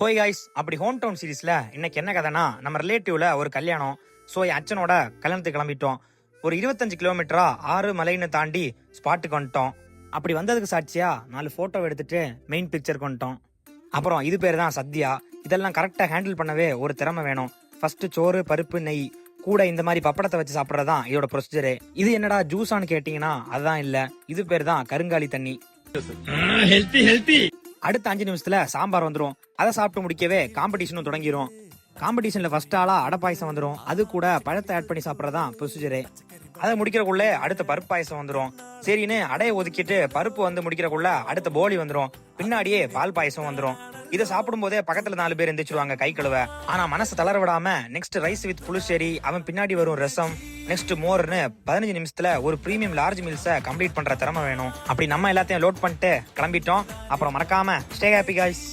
ஹோய் காய்ஸ், அப்படி home town சீரீஸ்ல இன்னைக்கு என்ன கதைனா, நம்ம ரிலேட்டிவ்ல ஒரு கல்யாணம். ஸோ என் அச்சனோட கல்யாணத்துக்கு கிளம்பிட்டோம். ஒரு 25 கிலோமீட்டரா 6 மலைன்னு தாண்டி ஸ்பாட்டுக்கு வந்துட்டோம். அப்படி வந்ததுக்கு சாட்சியா 4 போட்டோ எடுத்துட்டு மெயின் பிக்சருக்கு வந்துட்டோம். அப்புறம் இது பேர் தான் சத்யா. இதெல்லாம் கரெக்டா ஹேண்டில் பண்ணவே ஒரு திறமை வேணும். ஃபர்ஸ்ட் சோறு, பருப்பு, நெய் கூட இந்த மாதிரி பப்படத்தை வச்சு சாப்பிட்றதான் இதோட ப்ரொசீஜரே. இது என்னடா ஜூஸான்னு கேட்டீங்கன்னா அதுதான் இல்ல, இது பேர் தான் கருங்காலி தண்ணி. அடுத்த 5 நிமிஷத்துல சாம்பார் வந்துரும். அதை சாப்பிட்டு முடிக்கவே காம்படிஷனும் தொடங்கிரும். காம்படிஷன்ல ஃபர்ஸ்ட் ஆளா அடை பாயசம் வந்துரும். அது கூட பழத்தை ஆட் பண்ணி சாப்பிட்றதான் ப்ரொசீஜரே. அதை முடிக்கிறக்குள்ளே அடுத்த பருப்பு பாயசம் வந்துரும். சரின்னு அடையை ஒதுக்கிட்டு பருப்பு வந்து முடிக்கிறக்குள்ள அடுத்த போலி வந்துரும். பின்னாடியே பால் பாயசம் வந்துரும். இதை சாப்பிடும் போதே பக்கத்துல 4 பேர் எந்திரிச்சிருவாங்க கை கழுவ. ஆனா மனசு தளர விடாம நெக்ஸ்ட் ரைஸ் வித் புளிச்சேரி, அவன் பின்னாடி வரும் ரசம், நெக்ஸ்ட் மோர்னு 15 நிமிஷத்துல ஒரு பிரீமியம் லார்ஜ் மீல்ஸை கம்ப்ளீட் பண்ற திறமை வேணும். அப்படி நம்ம எல்லாத்தையும் லோட் பண்ணிட்டு கிளம்பிட்டோம். அப்புறம் மறக்காம ஸ்டே ஹாப்பி காய்ஸ்.